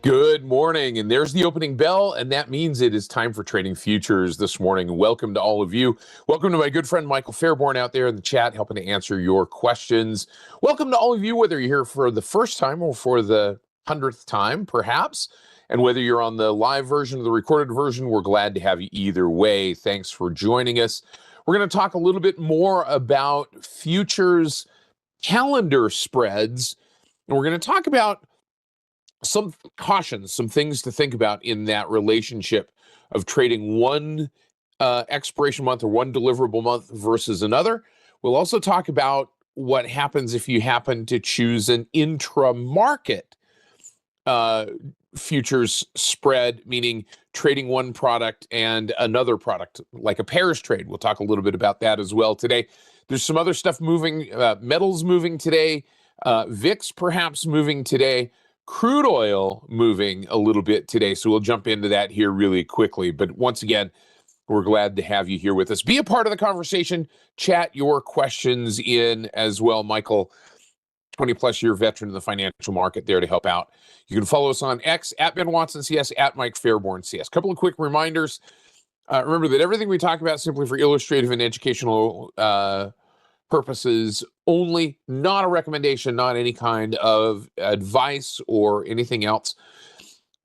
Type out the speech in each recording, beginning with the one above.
Good morning, and there's the opening bell, and that means it is time for Trading Futures this morning. Welcome to all of you. Welcome to my good friend Michael Fairborn out there in the chat, helping to answer your questions. Welcome to all of you, whether you're here for the first time or for the 100th time, perhaps. And whether you're on the live version or the recorded version, we're glad to have you either way. Thanks for joining us. We're going to talk a little bit more about futures calendar spreads, and we're going to talk about some cautions, some things to think about in that relationship of trading one expiration month or one deliverable month versus another. We'll also talk about what happens if you happen to choose an intra-market futures spread, meaning trading one product and another product, like a pairs trade. We'll talk a little bit about that as well today. There's some other stuff moving, metals moving today, VIX perhaps moving today, crude oil moving a little bit today. So we'll jump into that here really quickly. But once again, we're glad to have you here with us. Be a part of the conversation. Chat your questions in as well. Michael, 20-plus year veteran in the financial market, there to help out. You can follow us on X, at Ben Watson CS, at Mike Fairborn CS. Couple of quick reminders. Remember that everything we talk about is simply for illustrative and educational purposes only, not a recommendation, not any kind of advice or anything else.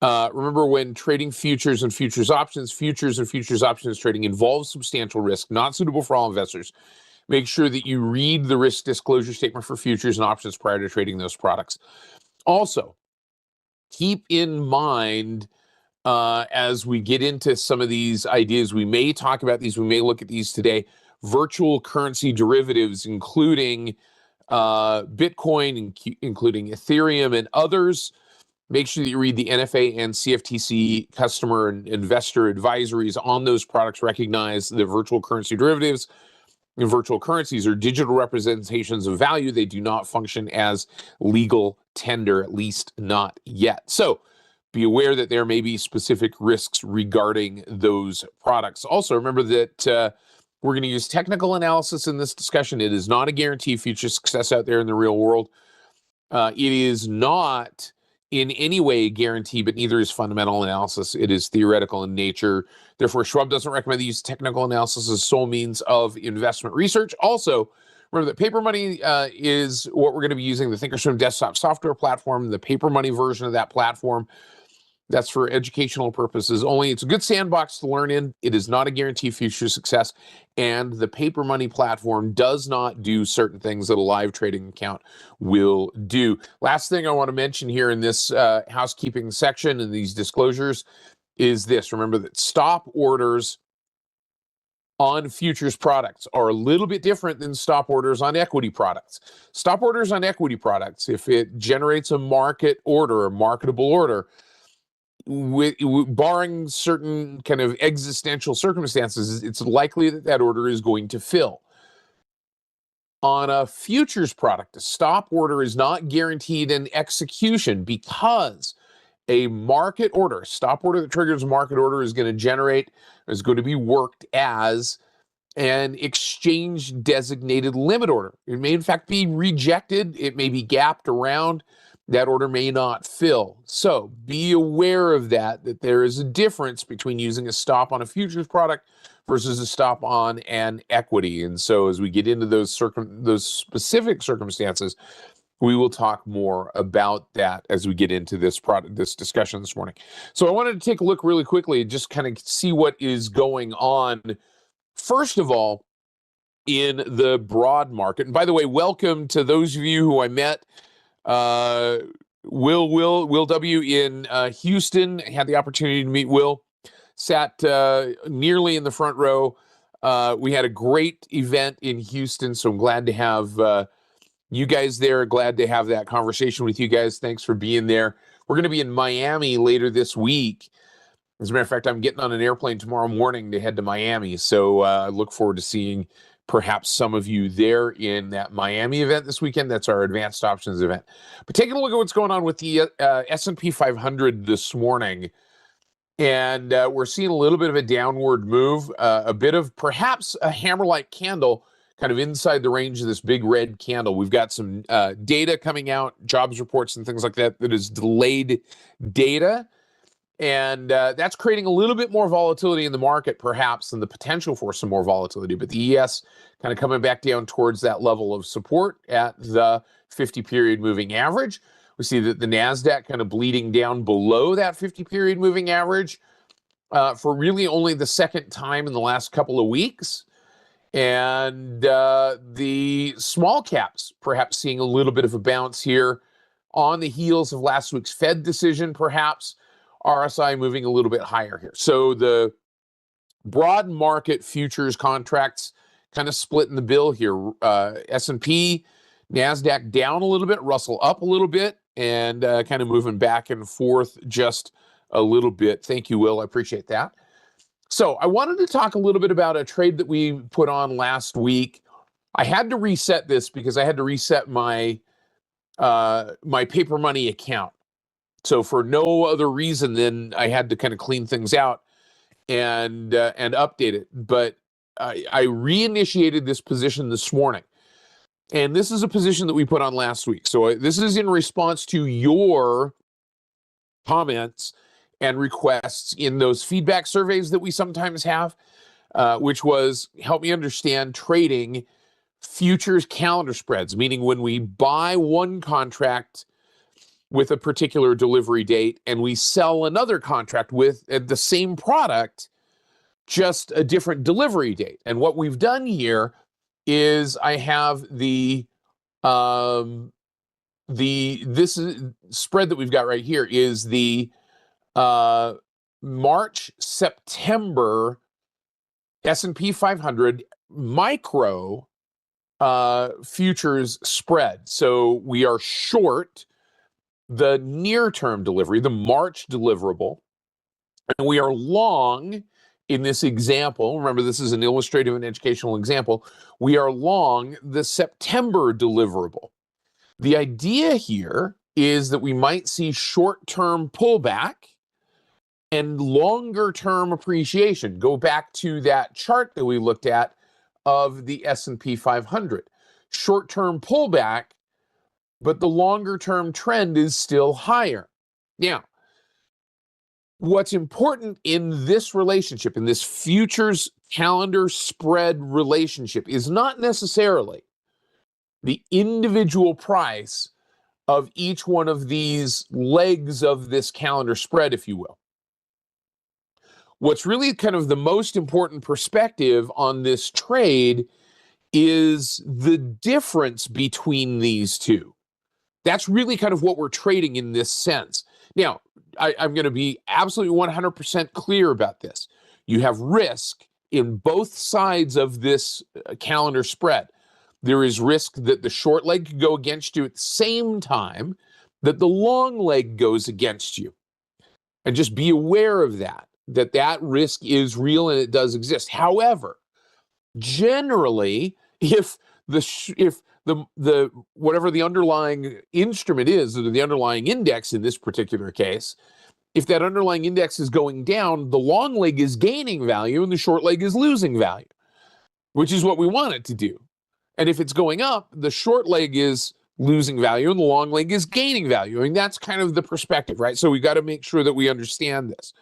Remember, when trading futures and futures options trading involves substantial risk, not suitable for all investors. Make sure that you read the risk disclosure statement for futures and options prior to trading those products. Also, keep in mind, as we get into some of these ideas, we may talk about these, we may look at these today, virtual currency derivatives, including Bitcoin, including Ethereum and others. Make sure that you read the NFA and CFTC customer and investor advisories on those products. Recognize the virtual currency derivatives and virtual currencies are digital representations of value. They do not function as legal tender, at least not yet. So be aware that there may be specific risks regarding those products. Also, remember that we're going to use technical analysis in this discussion. It is not a guarantee of future success out there in the real world. It is not in any way a guarantee, but neither is fundamental analysis. It is theoretical in nature. Therefore, Schwab doesn't recommend the use of technical analysis as sole means of investment research. Also, remember that Paper Money is what we're going to be using, the Thinkorswim desktop software platform, the Paper Money version of that platform. That's for educational purposes only. It's a good sandbox to learn in. It is not a guarantee of future success. And the Paper Money platform does not do certain things that a live trading account will do. Last thing I want to mention here in this housekeeping section and these disclosures is this. Remember that stop orders on futures products are a little bit different than stop orders on equity products. Stop orders on equity products, if it generates a market order, a marketable order, barring certain kind of existential circumstances, it's likely that that order is going to fill. On a futures product, a stop order is not guaranteed an execution because a market order, a stop order that triggers a market order is going to be worked as an exchange designated limit order. It may in fact be rejected. It may be gapped around. That order may not fill. So be aware of that there is a difference between using a stop on a futures product versus a stop on an equity. And so as we get into those specific circumstances, we will talk more about that as we get into this discussion this morning. So I wanted to take a look really quickly and just kind of see what is going on. First of all, in the broad market. And by the way, welcome to those of you who I met. Will W in Houston. Had the opportunity to meet Will. Sat nearly in the front row. We had a great event in Houston, so I'm glad to have you guys there. Glad to have that conversation with you guys. Thanks for being there. We're going to be in Miami later this week. As a matter of fact, I'm getting on an airplane tomorrow morning to head to Miami, so I look forward to seeing perhaps some of you there in that Miami event this weekend. That's our advanced options event. But taking a look at what's going on with the S&P 500 this morning, and we're seeing a little bit of a downward move, a bit of perhaps a hammer-like candle kind of inside the range of this big red candle. We've got some data coming out, jobs reports and things like that, that is delayed data. And that's creating a little bit more volatility in the market, perhaps, and the potential for some more volatility. But the ES kind of coming back down towards that level of support at the 50-period moving average. We see that the NASDAQ kind of bleeding down below that 50-period moving average for really only the second time in the last couple of weeks. And the small caps perhaps seeing a little bit of a bounce here on the heels of last week's Fed decision, perhaps. RSI moving a little bit higher here. So the broad market futures contracts kind of splitting the bill here. S&P, NASDAQ down a little bit, Russell up a little bit, and kind of moving back and forth just a little bit. Thank you, Will. I appreciate that. So I wanted to talk a little bit about a trade that we put on last week. I had to reset this because I had to reset my my paper money account. So for no other reason than I had to kind of clean things out and update it. But I reinitiated this position this morning. And this is a position that we put on last week. So this is in response to your comments and requests in those feedback surveys that we sometimes have, which was help me understand trading futures calendar spreads, meaning when we buy one contract with a particular delivery date and we sell another contract with the same product, just a different delivery date. And what we've done here is I have this spread that we've got right here is the March September S&P 500 micro futures spread. So we are short the near-term delivery, the March deliverable, and we are long in this example. Remember, this is an illustrative and educational example. We are long the September deliverable. The idea here is that we might see short-term pullback and longer-term appreciation. Go back to that chart that we looked at of the S&P 500. Short-term pullback, but the longer-term trend is still higher. Now, what's important in this relationship, in this futures calendar spread relationship, is not necessarily the individual price of each one of these legs of this calendar spread, if you will. What's really kind of the most important perspective on this trade is the difference between these two. That's really kind of what we're trading in this sense. Now, I'm going to be absolutely 100% clear about this. You have risk in both sides of this calendar spread. There is risk that the short leg could go against you at the same time that the long leg goes against you. And just be aware of that risk is real and it does exist. However, generally, if the whatever the underlying instrument is, or the underlying index in this particular case, if that underlying index is going down, the long leg is gaining value and the short leg is losing value, which is what we want it to do. And if it's going up, the short leg is losing value and the long leg is gaining value. I mean, that's kind of the perspective, right? So we got to make sure that we understand this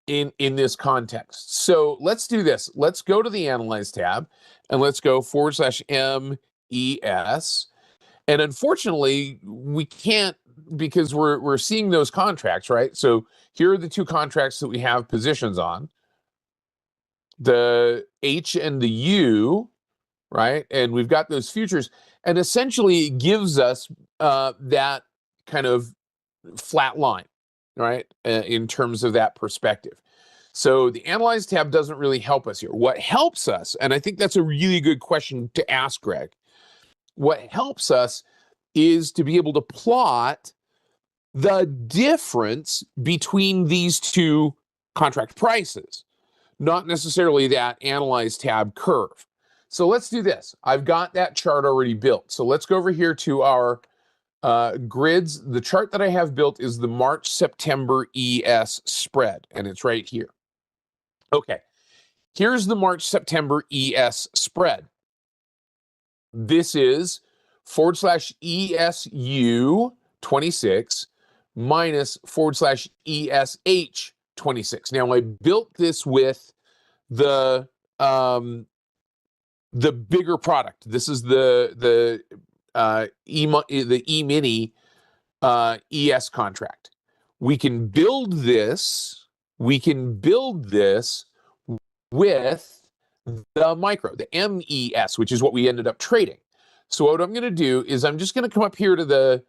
in this context. So let's do this. Let's go to the Analyze tab and let's go /MES. And unfortunately, we can't, because we're seeing those contracts, right? So here are the two contracts that we have positions on. The H and the U, right? And we've got those futures. And essentially it gives us that kind of flat line, right? In terms of that perspective. So the Analyze tab doesn't really help us here. What helps us, and I think that's a really good question to ask, Greg, what helps us is to be able to plot the difference between these two contract prices, not necessarily that Analyze tab curve. So let's do this. I've got that chart already built. So let's go over here to our grids. The chart that I have built is the March-September ES spread, and it's right here. Okay. Here's the March-September ES spread. This is /ESU 26 minus /ESH 26. Now I built this with the bigger product. This is the E-mini ES contract. We can build this with the micro, the MES, which is what we ended up trading. So what I'm going to do is I'm just going to come up here to the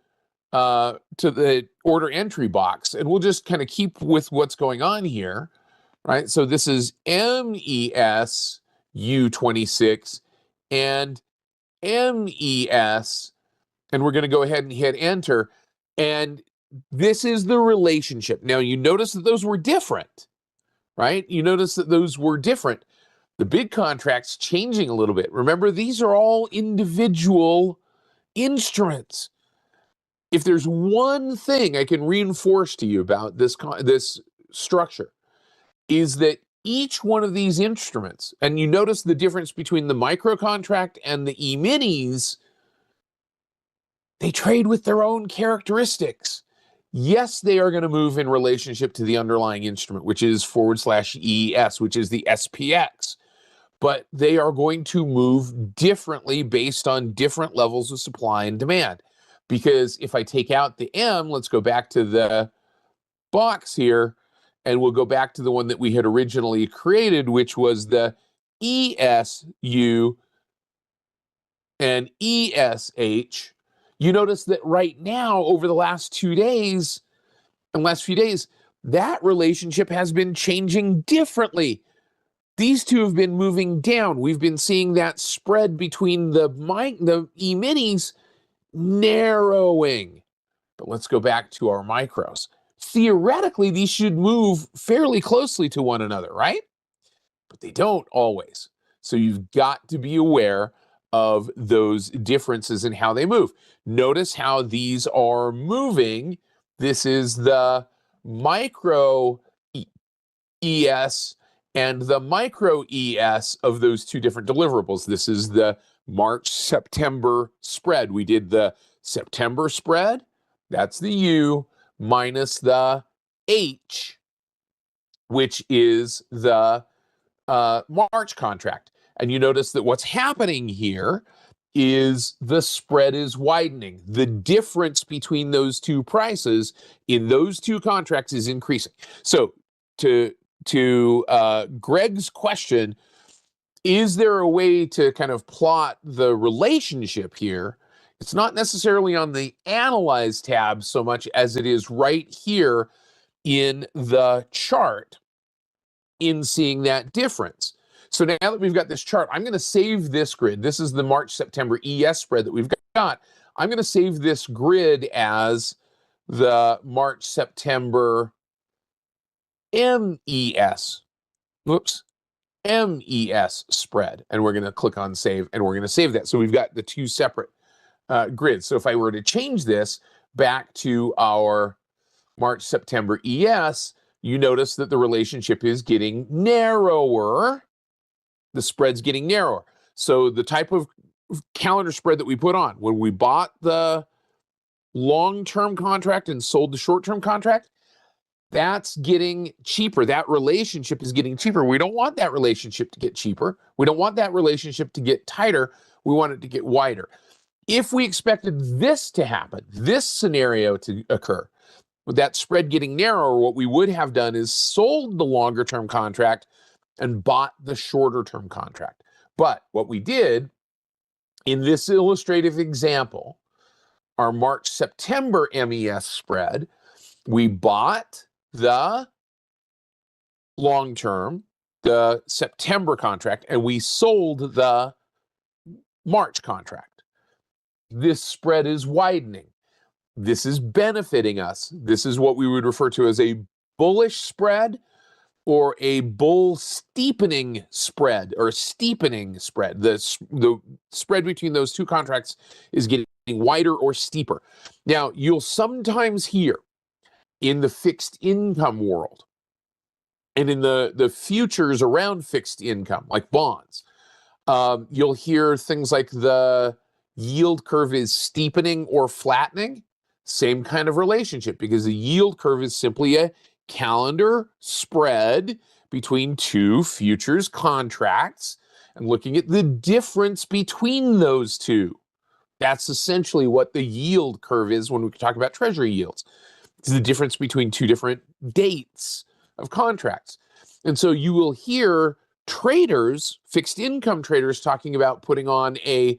order entry box, and we'll just kind of keep with what's going on here, right? So this is MES U26 and MES, and we're going to go ahead and hit enter. And this is the relationship. Now you notice that those were different, right? You notice that those were different. The big contract's changing a little bit. Remember, these are all individual instruments. If there's one thing I can reinforce to you about this structure, is that each one of these instruments, and you notice the difference between the micro contract and the E-minis, they trade with their own characteristics. Yes, they are going to move in relationship to the underlying instrument, which is /ES, which is the SPX. But they are going to move differently based on different levels of supply and demand. Because if I take out the M, let's go back to the box here, and we'll go back to the one that we had originally created, which was the ESU and ESH. You notice that right now, over the last 2 days, that relationship has been changing differently. These two have been moving down. We've been seeing that spread between the E-minis narrowing. But let's go back to our micros. Theoretically, these should move fairly closely to one another, right? But they don't always. So you've got to be aware of those differences in how they move. Notice how these are moving. This is the micro ES and the micro ES of those two different deliverables. This is the March-September spread. We did the September spread, that's the U, minus the H, which is the March contract. And you notice that what's happening here is the spread is widening. The difference between those two prices in those two contracts is increasing. So to Greg's question, is there a way to kind of plot the relationship here? It's not necessarily on the Analyze tab so much as it is right here in the chart in seeing that difference. So now that we've got this chart, I'm going to save this grid. This is the March-September ES spread that we've got. I'm going to save this grid as the March-September MES. MES spread. And we're going to click on save, and we're going to save that. So we've got the two separate grids. So if I were to change this back to our March-September ES, you notice that the relationship is getting narrower. The spread's getting narrower. So the type of calendar spread that we put on when we bought the long-term contract and sold the short-term contract, that's getting cheaper. That relationship is getting cheaper. We don't want that relationship to get cheaper. We don't want that relationship to get tighter. We want it to get wider. If we expected this to happen, this scenario to occur, with that spread getting narrower, what we would have done is sold the longer-term contract and bought the shorter-term contract. But what we did in this illustrative example, our March-September MES spread, we bought the long-term, the September contract, and we sold the March contract. This spread is widening. This is benefiting us. This is what we would refer to as a bullish spread or a bull steepening spread or steepening spread. The spread between those two contracts is getting wider or steeper. Now, you'll sometimes hear in the fixed income world And in the futures around fixed income, like bonds, you'll hear things like the yield curve is steepening or flattening. Same kind of relationship, because the yield curve is simply a calendar spread between two futures contracts and looking at the difference between those two. That's essentially what the yield curve is when we talk about treasury yields. It's the difference between two different dates of contracts. And so you will hear traders, fixed income traders, talking about putting on a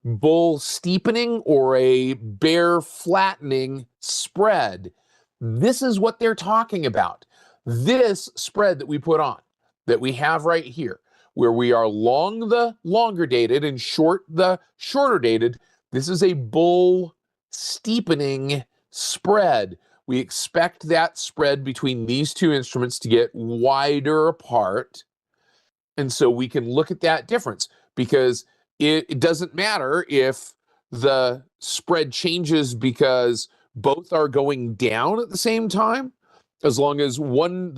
bull steepening or a bear flattening spread. This is what they're talking about. This spread that we put on, that we have right here, where we are long the longer dated and short the shorter dated, this is a bull steepening spread. We expect that spread between these two instruments to get wider apart. And so we can look at that difference, because it doesn't matter if the spread changes because both are going down at the same time, as long as the one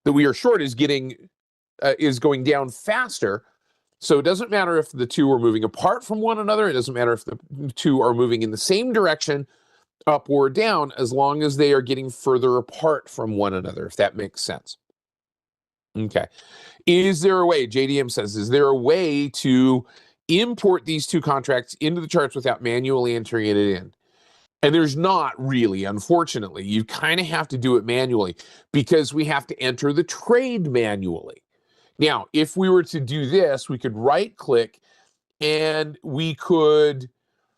that we are short is going down faster. So it doesn't matter if the two are moving apart from one another. It doesn't matter if the two are moving in the same direction, up or down, as long as they are getting further apart from one another, if that makes sense. Okay. Is there a way, JDM says, is there a way to import these two contracts into the charts without manually entering it in? And there's not really, unfortunately. You kind of have to do it manually, because we have to enter the trade manually. Now, if we were to do this, we could right click and we could,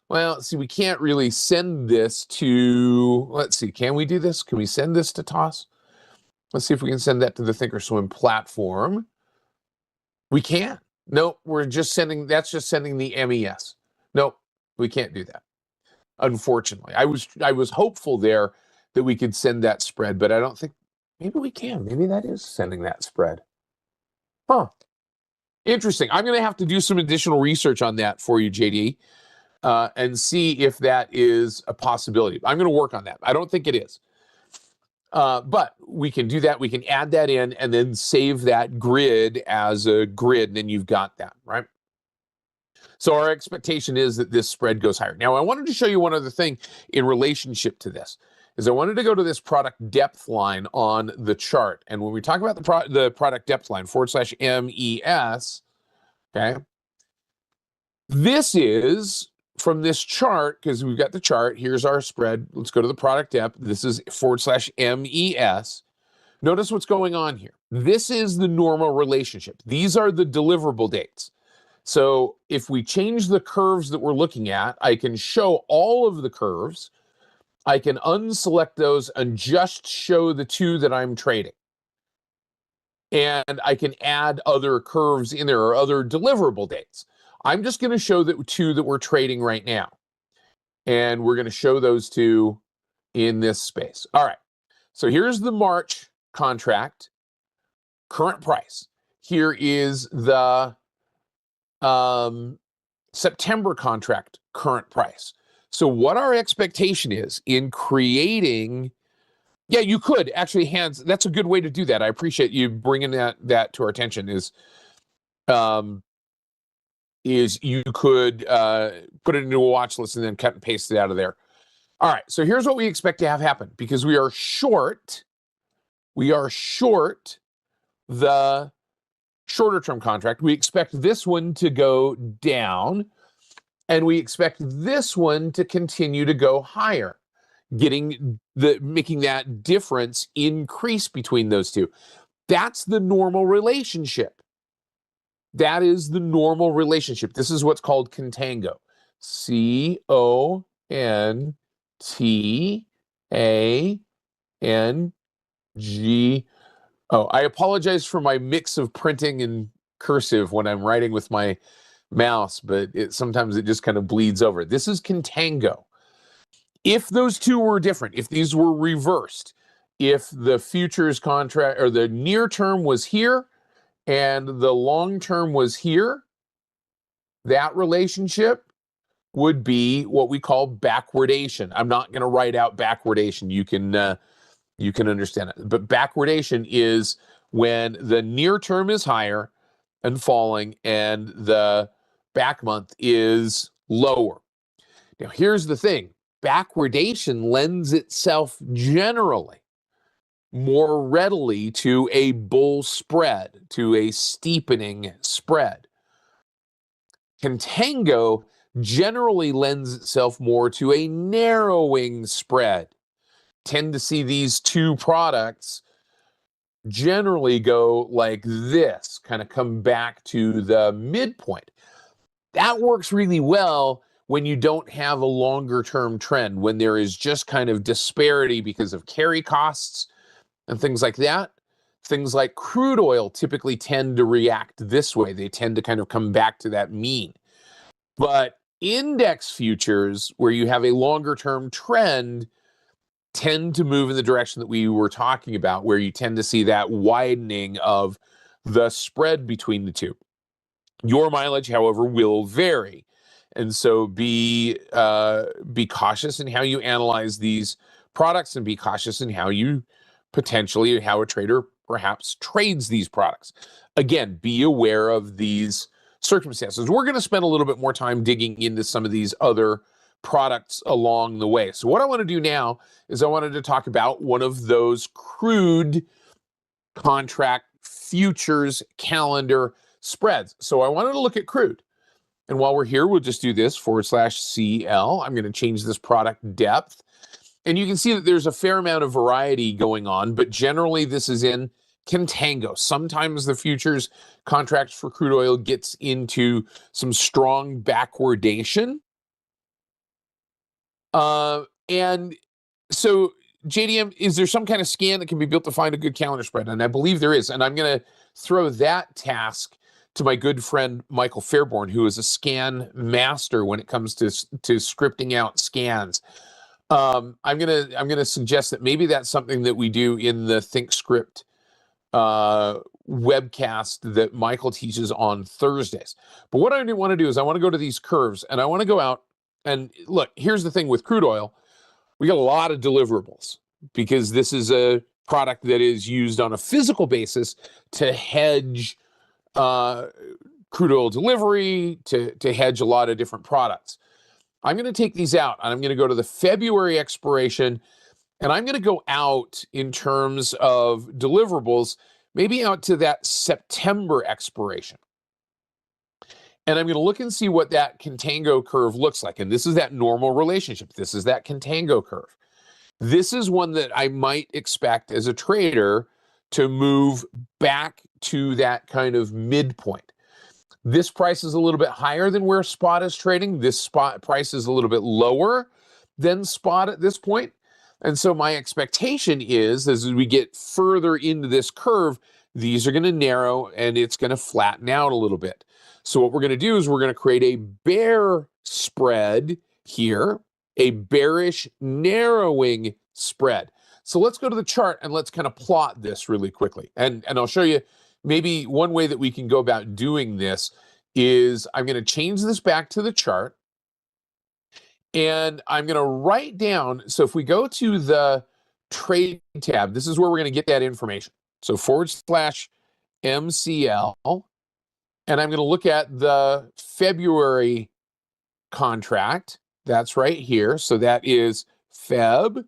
well, see, we can't really send this to, let's see, can we do this? Can we send this to TOS? Let's see if we can send that to the Thinkorswim platform. We can't. No, that's just sending the MES. No, we can't do that. Unfortunately, I was hopeful there that we could send that spread, but I don't think, maybe we can. Maybe that is sending that spread. Huh. Interesting. I'm going to have to do some additional research on that for you, JD, and see if that is a possibility. I'm going to work on that. I don't think it is. But we can do that. We can add that in and then save that grid as a grid, and then you've got that, right? So our expectation is that this spread goes higher. Now, I wanted to show you one other thing in relationship to this, is I wanted to go to this product depth line on the chart. And when we talk about the product depth line, /MES, okay, this is from this chart, because we've got the chart. Here's our spread. Let's go to the product depth. This is /MES. Notice what's going on here. This is the normal relationship. These are the deliverable dates. So if we change the curves that we're looking at, I can show all of the curves. I can unselect those and just show the two that I'm trading. And I can add other curves in there, or other deliverable dates. I'm just going to show the two that we're trading right now. And we're going to show those two in this space. All right. So here's the March contract, current price. Here is the September contract, current price. So what our expectation is in creating, yeah, you could actually that's a good way to do that. I appreciate you bringing that to our attention, is you could put it into a watch list and then cut and paste it out of there. All right, so here's what we expect to have happen, because we are short the shorter term contract. We expect this one to go down, and we expect this one to continue to go higher, making that difference increase between those two. That's the normal relationship. That is the normal relationship. This is what's called contango. CONTANGO. Oh, I apologize for my mix of printing and cursive when I'm writing with my mouse, but sometimes it just kind of bleeds over. This is contango. If those two were different, if these were reversed, if the futures contract or the near term was here and the long term was here, that relationship would be what we call backwardation. I'm not going to write out backwardation. You can you can understand it. But backwardation is when the near term is higher and falling and the back month is lower. Now, here's the thing. Backwardation lends itself generally more readily to a bull spread, to a steepening spread. Contango generally lends itself more to a narrowing spread. Tend to see these two products generally go like this, kind of come back to the midpoint. That works really well when you don't have a longer term trend, when there is just kind of disparity because of carry costs and things like that. Things like crude oil typically tend to react this way. They tend to kind of come back to that mean. But index futures, where you have a longer term trend, tend to move in the direction that we were talking about, where you tend to see that widening of the spread between the two. Your mileage, however, will vary. And so be cautious in how you analyze these products, and be cautious in how a trader perhaps trades these products. Again, be aware of these circumstances. We're going to spend a little bit more time digging into some of these other products along the way. So what I want to do now is I wanted to talk about one of those crude contract futures calendar spreads. So I wanted to look at crude. And while we're here, we'll just do this /CL. I'm going to change this product depth. And you can see that there's a fair amount of variety going on, but generally this is in contango. Sometimes the futures contracts for crude oil gets into some strong backwardation. And so JDM, is there some kind of scan that can be built to find a good calendar spread? And I believe there is. And I'm going to throw that task to my good friend Michael Fairborn, who is a scan master when it comes to scripting out scans. I'm gonna suggest that maybe that's something that we do in the ThinkScript webcast that Michael teaches on Thursdays. But what I want to do is I want to go to these curves, and I want to go out and look. Here's the thing with crude oil: we got a lot of deliverables because this is a product that is used on a physical basis to hedge crude oil delivery, to hedge a lot of different products. I'm going to take these out, and I'm going to go to the February expiration, and I'm going to go out in terms of deliverables, maybe out to that September expiration. And I'm going to look and see what that contango curve looks like. And this is that normal relationship. This is that contango curve. This is one that I might expect as a trader to move back to that kind of midpoint. This price is a little bit higher than where spot is trading. This spot price is a little bit lower than spot at this point. And so my expectation is, as we get further into this curve, these are going to narrow and it's going to flatten out a little bit. So what we're going to do is we're going to create a bear spread here, a bearish narrowing spread. So let's go to the chart and let's kind of plot this really quickly. And I'll show you maybe one way that we can go about doing this is I'm going to change this back to the chart, and I'm going to write down. So if we go to the trade tab, this is where we're going to get that information. So /MCL, and I'm going to look at the February contract. That's right here. So that is Feb.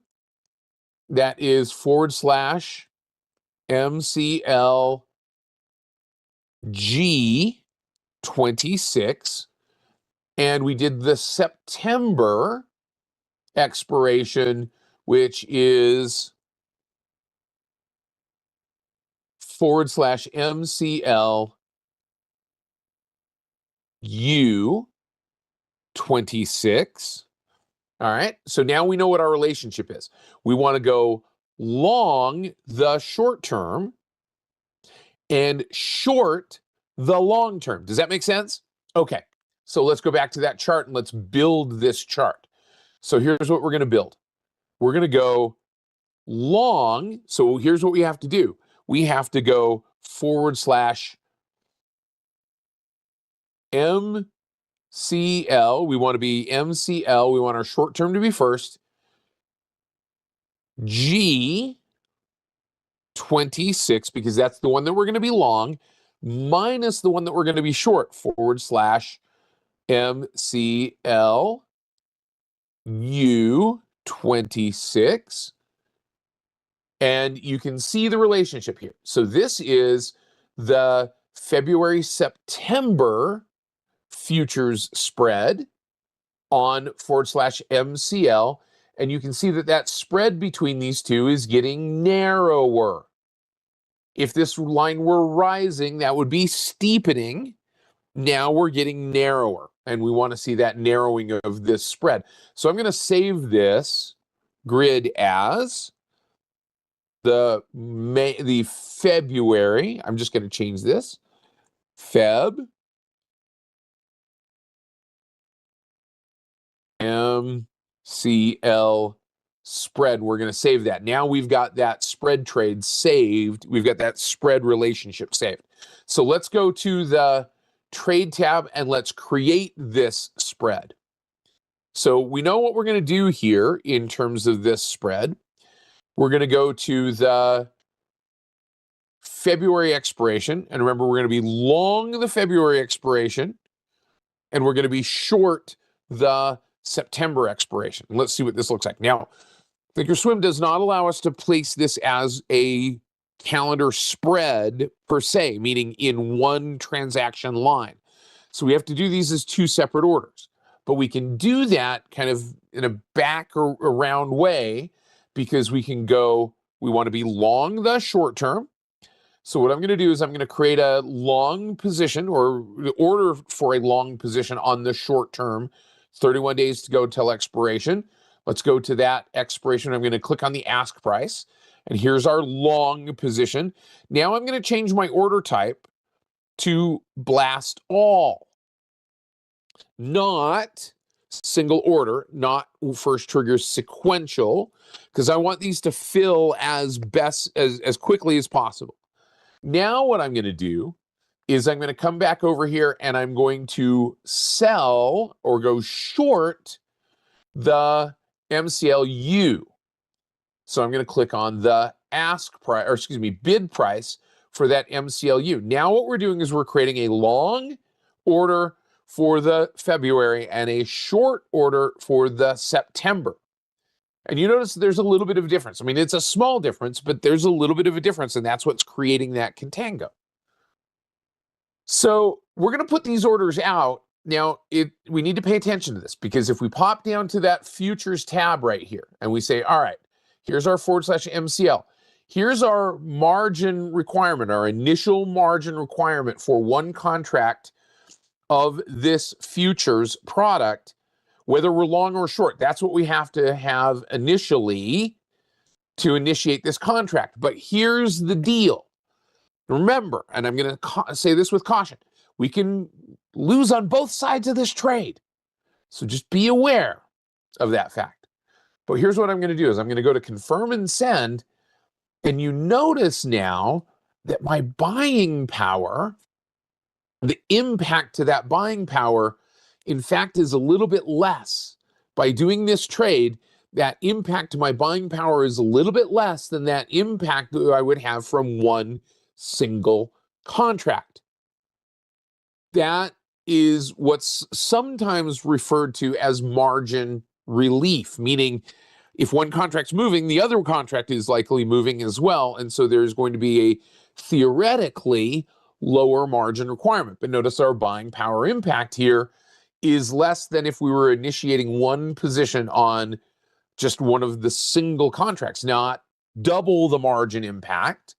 That is /MCL G26, and we did the September expiration, which is /MCL U26. All right, so now we know what our relationship is. We want to go long the short term and short the long term. Does that make sense? Okay, so let's go back to that chart and let's build this chart. So here's what we're going to build. We're going to go long. So here's what we have to do. We have to go /MCL. We want to be MCL. We want our short term to be first. G 26, because that's the one that we're going to be long, minus the one that we're going to be short, / MCL U26. And you can see the relationship here. So this is the February-September futures spread on / MCL. And you can see that that spread between these two is getting narrower. If this line were rising, that would be steepening. Now we're getting narrower, and we want to see that narrowing of this spread. So I'm going to save this grid as the February. I'm just going to change this. Feb MCL spread. We're going to save that. Now we've got that spread trade saved. We've got that spread relationship saved. So let's go to the trade tab and let's create this spread. So we know what we're going to do here in terms of this spread. We're going to go to the February expiration. And remember, we're going to be long the February expiration, and we're going to be short the September expiration. Let's see what this looks like. Now, Thinkorswim does not allow us to place this as a calendar spread per se, meaning in one transaction line. So we have to do these as two separate orders. But we can do that kind of in a back or around way, because we can go, we want to be long the short term. So what I'm going to do is I'm going to create a long position, or order for a long position on the short term, 31 days to go until expiration. Let's go to that expiration. I'm going to click on the ask price, and here's our long position. Now I'm going to change my order type to blast all, not single order, not first trigger sequential, because I want these to fill as quickly as possible. Now what I'm going to do is I'm going to come back over here and I'm going to sell or go short the MCLU. So I'm going to click on the bid price for that MCLU. Now what we're doing is we're creating a long order for the February and a short order for the September. And you notice there's a little bit of a difference. I mean, it's a small difference, but there's a little bit of a difference, and that's what's creating that contango. So we're going to put these orders out. Now, we need to pay attention to this, because if we pop down to that futures tab right here and we say, all right, here's our / MCL. Here's our margin requirement, our initial margin requirement for one contract of this futures product, whether we're long or short. That's what we have to have initially to initiate this contract. But here's the deal. Remember, and I'm going to say this with caution, we can lose on both sides of this trade. So just be aware of that fact. But here's what I'm going to do is I'm going to go to confirm and send. And you notice now that my buying power, the impact to that buying power, in fact, is a little bit less. By doing this trade, that impact to my buying power is a little bit less than that impact that I would have from one single contract. That is what's sometimes referred to as margin relief, meaning if one contract's moving, the other contract is likely moving as well. And so there's going to be a theoretically lower margin requirement. But notice our buying power impact here is less than if we were initiating one position on just one of the single contracts, not double the margin impact.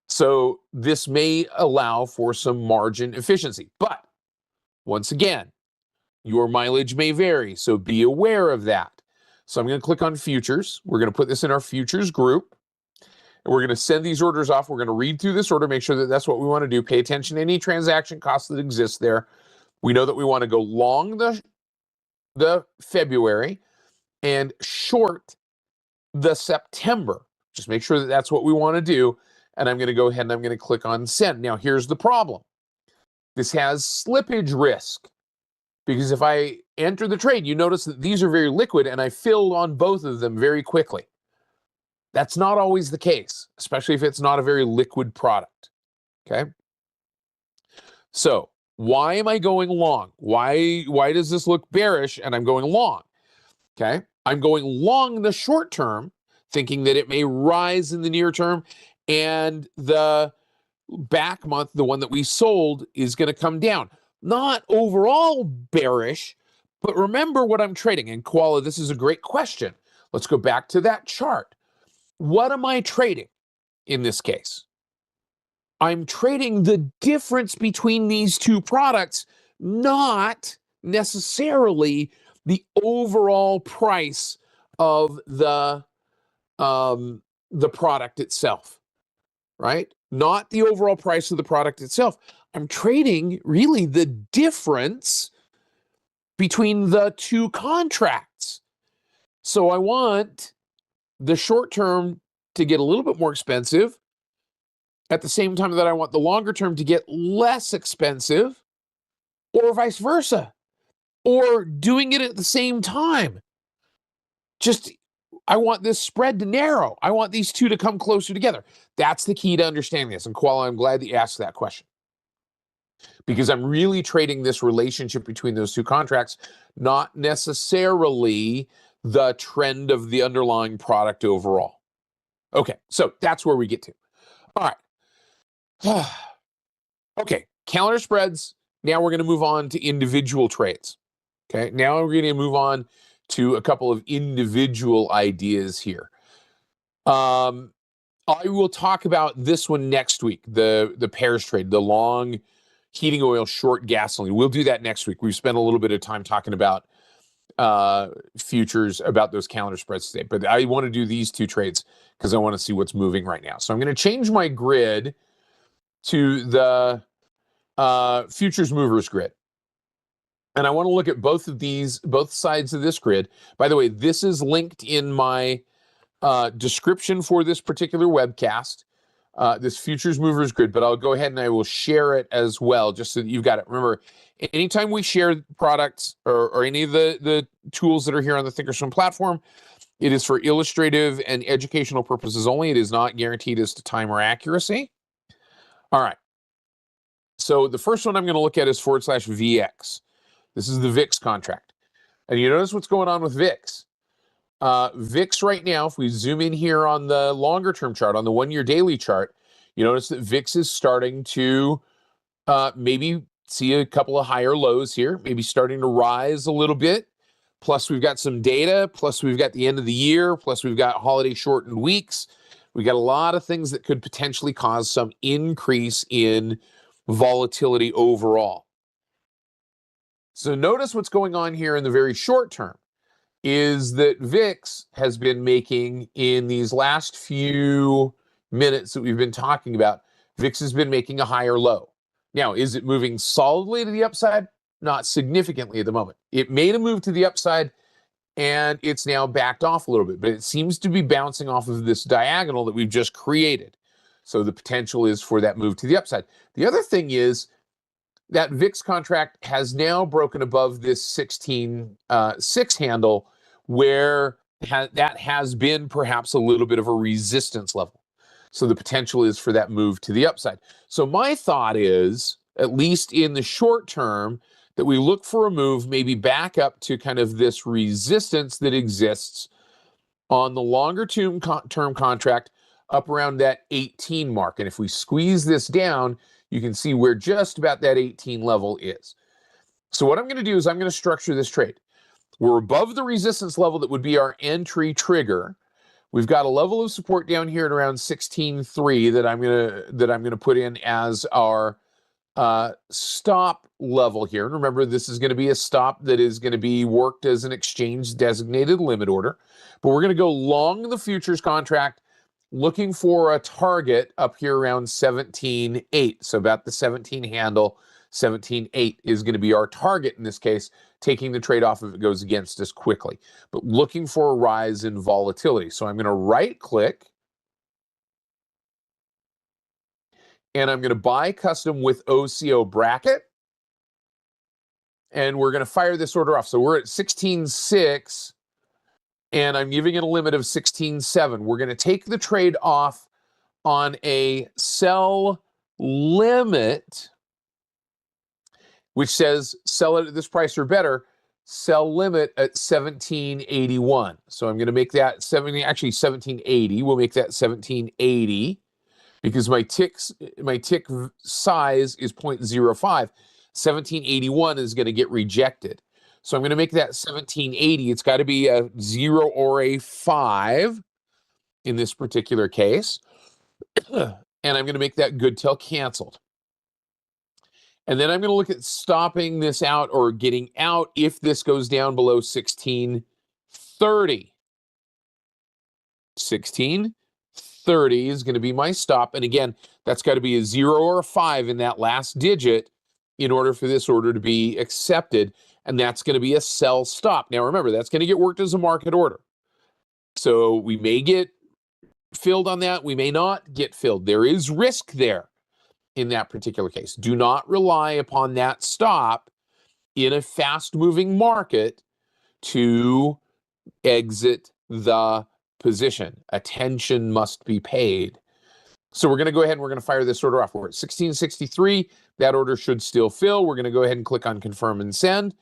So this may allow for some margin efficiency. But once again, your mileage may vary, so be aware of that. So I'm going to click on futures. We're going to put this in our futures group, and we're going to send these orders off. We're going to read through this order, make sure that that's what we want to do. Pay attention to any transaction costs that exist there. We know that we want to go long the February and short the September. Just make sure that that's what we want to do. And I'm going to go ahead and I'm going to click on send. Now, here's the problem. This has slippage risk, because if I enter the trade, you notice that these are very liquid and I filled on both of them very quickly. That's not always the case, especially if it's not a very liquid product. Okay. So why am I going long? Why does this look bearish and I'm going long? Okay. I'm going long in the short term, thinking that it may rise in the near term, and the back month, the one that we sold, is going to come down. Not overall bearish, but remember what I'm trading. And Koala, this is a great question. Let's go back to that chart. What am I trading in this case? I'm trading the difference between these two products, not necessarily the overall price of the product itself, right? Not the overall price of the product itself. I'm trading really the difference between the two contracts. So I want the short term to get a little bit more expensive at the same time that I want the longer term to get less expensive, or vice versa, or doing it at the same time. Just, I want this spread to narrow. I want these two to come closer together. That's the key to understanding this. And Koala, I'm glad that you asked that question, because I'm really trading this relationship between those two contracts, not necessarily the trend of the underlying product overall. Okay, so that's where we get to. All right. Okay, calendar spreads. Now we're going to move on to individual trades. Okay, now we're going to move on to a couple of individual ideas here. I will talk about this one next week, the pairs trade, the long heating oil, short gasoline. We'll do that next week. We've spent a little bit of time talking about futures, about those calendar spreads today. But I want to do these two trades because I want to see what's moving right now. So I'm going to change my grid to the futures movers grid. And I want to look at both of these, both sides of this grid. By the way, this is linked in my description for this particular webcast, this futures movers grid, but I'll go ahead and I will share it as well, just so that you've got it. Remember, anytime we share products or any of the tools that are here on the Thinkorswim platform, it is for illustrative and educational purposes only. It is not guaranteed as to time or accuracy. All right. So the first one I'm going to look at is /VX. This is the VIX contract. And you notice what's going on with VIX. VIX right now, if we zoom in here on the longer term chart, on the 1 year daily chart, you notice that VIX is starting to maybe see a couple of higher lows here, maybe starting to rise a little bit. Plus we've got some data, plus we've got the end of the year, plus we've got holiday shortened weeks. We got a lot of things that could potentially cause some increase in volatility overall. So notice what's going on here in the very short term is that VIX has been making, in these last few minutes that we've been talking about, VIX has been making a higher low. Now, is it moving solidly to the upside? Not significantly at the moment. It made a move to the upside and it's now backed off a little bit, but it seems to be bouncing off of this diagonal that we've just created. So the potential is for that move to the upside. The other thing is that VIX contract has now broken above this 16.6 handle, where that has been perhaps a little bit of a resistance level. So the potential is for that move to the upside. So my thought is, at least in the short term, that we look for a move maybe back up to kind of this resistance that exists on the longer term contract up around that 18 mark. And if we squeeze this down, you can see where just about that 18 level is. So what I'm going to do is I'm going to structure this trade. We're above the resistance level that would be our entry trigger. We've got a level of support down here at around 16.3 that I'm going to put in as our stop level here. And remember, this is going to be a stop that is going to be worked as an exchange designated limit order. But we're going to go long the futures contract, looking for a target up here around 17.8. So about the 17 handle, 17.8 is going to be our target in this case, taking the trade off if it goes against us quickly, but looking for a rise in volatility. So I'm going to right click and I'm going to buy custom with OCO bracket. And we're going to fire this order off. So we're at 16.6. and I'm giving it a limit of 16.7. We're going to take the trade off on a sell limit, which says sell it at this price or better, sell limit at 1781. So I'm going to make that 1780. We'll make that 1780 because my tick size is 0.05. 1781 is going to get rejected. So I'm going to make that 1780. It's got to be a 0 or a 5 in this particular case. And I'm going to make that good till canceled. And then I'm going to look at stopping this out or getting out if this goes down below 1630. 1630 is going to be my stop. And again, that's got to be a 0 or a 5 in that last digit in order for this order to be accepted. And that's going to be a sell stop. Now, remember, that's going to get worked as a market order. So we may get filled on that. We may not get filled. There is risk there in that particular case. Do not rely upon that stop in a fast-moving market to exit the position. Attention must be paid. So we're going to go ahead and we're going to fire this order off. We're at 1663. That order should still fill. We're going to go ahead and click on confirm and send.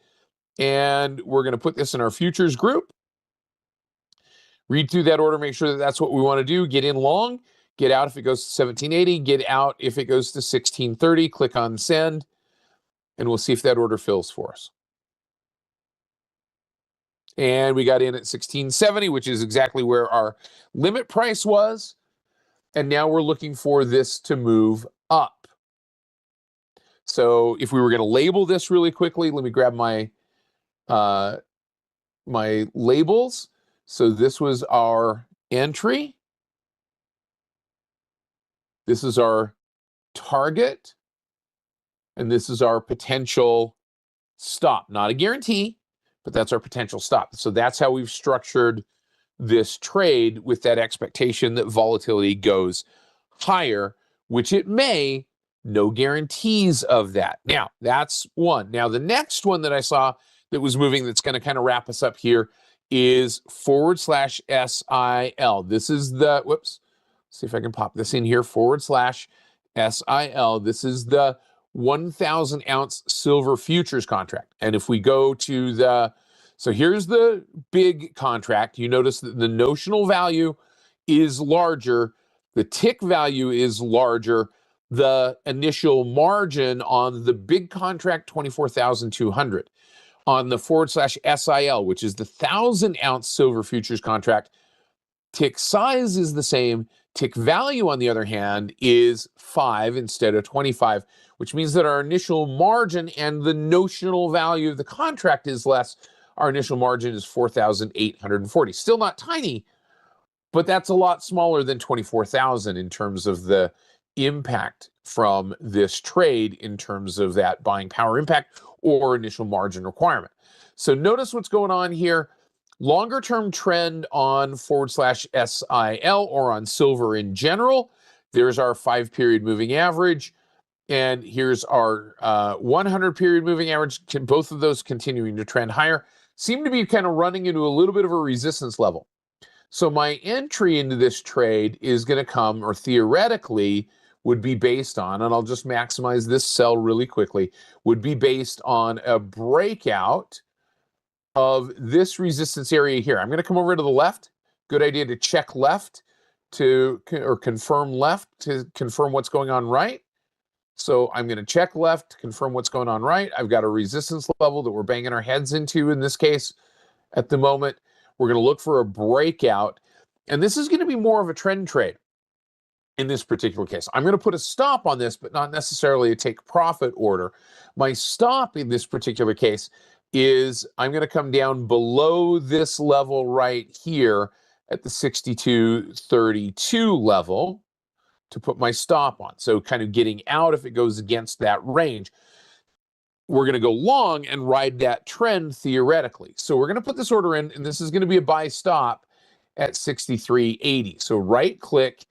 And we're going to put this in our futures group. Read through that order, make sure that that's what we want to do. Get in long, get out if it goes to 1780, get out if it goes to 1630. Click on send, and we'll see if that order fills for us. And we got in at 1670, which is exactly where our limit price was. And now we're looking for this to move up. So if we were going to label this really quickly, let me grab my my labels. So this was our entry. This is our target. And this is our potential stop. Not a guarantee, but that's our potential stop. So that's how we've structured this trade with that expectation that volatility goes higher, which it may, no guarantees of that. Now, that's one. Now, the next one that I saw that was moving that's going to kind of wrap us up here is /SIL. This is the, whoops, see if I can pop this in here, /SIL. This is the 1,000 ounce silver futures contract. And if we go to the, so here's the big contract. You notice that the notional value is larger. The tick value is larger. The initial margin on the big contract, 24,200. On the /SIL, which is the 1,000 ounce silver futures contract, tick size is the same. Tick value, on the other hand, is 5 instead of 25, which means that our initial margin and the notional value of the contract is less. Our initial margin is 4,840. Still not tiny, but that's a lot smaller than 24,000 in terms of the impact from this trade in terms of that buying power impact or initial margin requirement. So notice what's going on here. Longer term trend on /SIL or on silver in general. There's our 5-period moving average. And here's our 100-period moving average. Both of those continuing to trend higher. Seem to be kind of running into a little bit of a resistance level. So my entry into this trade is going to come, or theoretically would be based on, and I'll just maximize this sell really quickly, would be based on a breakout of this resistance area here. I'm going to come over to the left. Good idea to check left to, or confirm left to confirm what's going on right. So I'm going to check left to confirm what's going on right. I've got a resistance level that we're banging our heads into in this case at the moment. We're going to look for a breakout. And this is going to be more of a trend trade in this particular case. I'm going to put a stop on this, but not necessarily a take profit order. My stop in this particular case is I'm going to come down below this level right here at the 62.32 level to put my stop on. So kind of getting out if it goes against that range. We're going to go long and ride that trend theoretically. So we're going to put this order in, and this is going to be a buy stop at 63.80. So right click,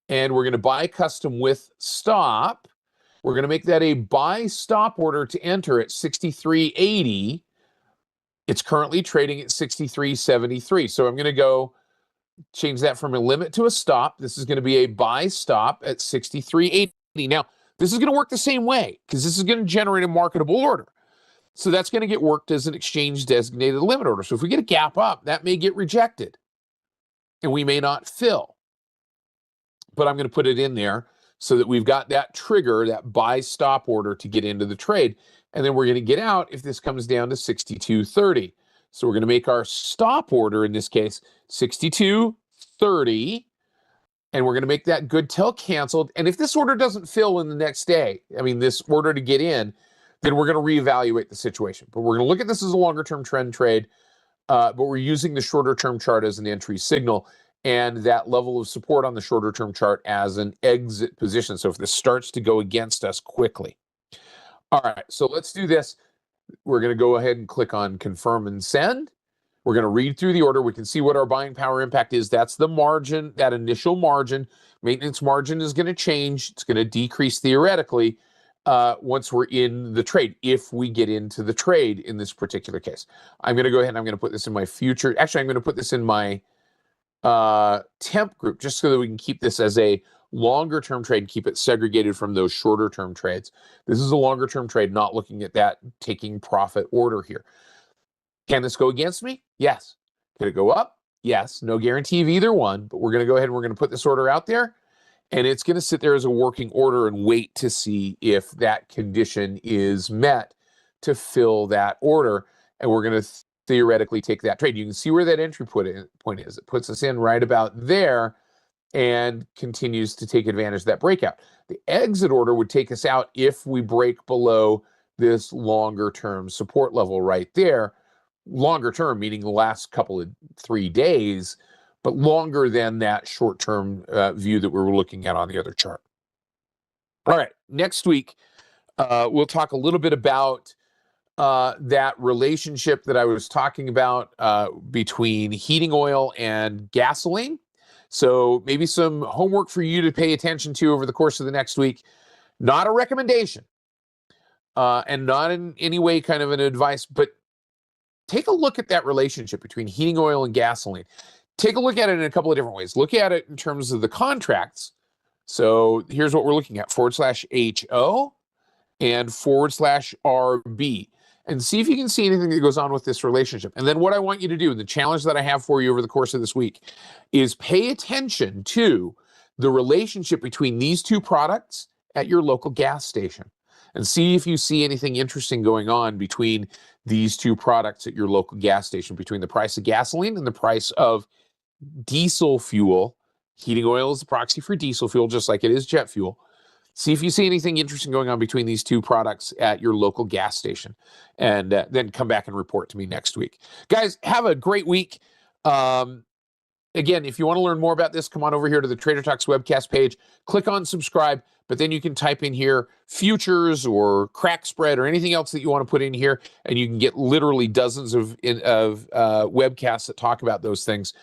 and we're going to buy custom with stop. We're going to make that a buy stop order to enter at 63.80. It's currently trading at 63.73. So I'm going to go change that from a limit to a stop. This is going to be a buy stop at 63.80. Now, this is going to work the same way because this is going to generate a marketable order. So that's going to get worked as an exchange designated limit order. So if we get a gap up, that may get rejected and we may not fill. But I'm going to put it in there so that we've got that trigger, that buy stop order to get into the trade. And then we're going to get out if this comes down to 62.30. So we're going to make our stop order, in this case, 62.30. And we're going to make that good till canceled. And if this order doesn't fill in the next day, I mean, this order to get in, then we're going to reevaluate the situation. But we're going to look at this as a longer-term trend trade, but we're using the shorter-term chart as an entry signal and that level of support on the shorter-term chart as an exit position. So if this starts to go against us quickly. All right, so let's do this. We're going to go ahead and click on confirm and send. We're going to read through the order. We can see what our buying power impact is. That's the margin, that initial margin. Maintenance margin is going to change. It's going to decrease theoretically once we're in the trade, if we get into the trade in this particular case. I'm going to go ahead and I'm going to put this in my future. Actually, I'm going to put this in my temp group just so that we can keep this as a longer term trade, keep it segregated from those shorter term trades. This is a longer term trade, not looking at that taking profit order here. Can this go against me? Yes. Could it go up? Yes. No guarantee of either one, but we're going to go ahead and we're going to put this order out there, and it's going to sit there as a working order and wait to see if that condition is met to fill that order. And we're going to theoretically take that trade. You can see where that entry point is. It puts us in right about there and continues to take advantage of that breakout. The exit order would take us out if we break below this longer term support level right there. Longer term, meaning the last couple of 3 days, but longer than that short term view that we were looking at on the other chart. All right, next week, we'll talk a little bit about that relationship that I was talking about between heating oil and gasoline. So maybe some homework for you to pay attention to over the course of the next week. Not a recommendation and not in any way kind of an advice, but take a look at that relationship between heating oil and gasoline. Take a look at it in a couple of different ways. Look at it in terms of the contracts. So here's what we're looking at, /HO and /RB. And see if you can see anything that goes on with this relationship. And then what I want you to do, the challenge that I have for you over the course of this week, is pay attention to the relationship between these two products at your local gas station. And see if you see anything interesting going on between these two products at your local gas station, between the price of gasoline and the price of diesel fuel. Heating oil is the proxy for diesel fuel, just like it is jet fuel. See if you see anything interesting going on between these two products at your local gas station, and then come back and report to me next week. Guys, have a great week. Again, if you want to learn more about this, come on over here to the Trader Talks webcast page. Click on subscribe, but then you can type in here futures or crack spread or anything else that you want to put in here, and you can get literally dozens of webcasts that talk about those things.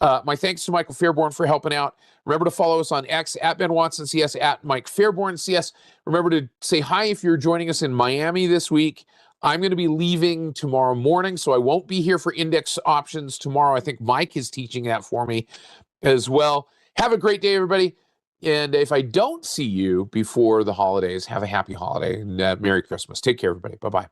My thanks to Michael Fairborn for helping out. Remember to follow us on X at Ben Watson CS, at Mike Fairborn CS. Remember to say hi if you're joining us in Miami this week. I'm going to be leaving tomorrow morning, so I won't be here for index options tomorrow. I think Mike is teaching that for me as well. Have a great day, everybody. And if I don't see you before the holidays, have a happy holiday and Merry Christmas. Take care, everybody. Bye-bye.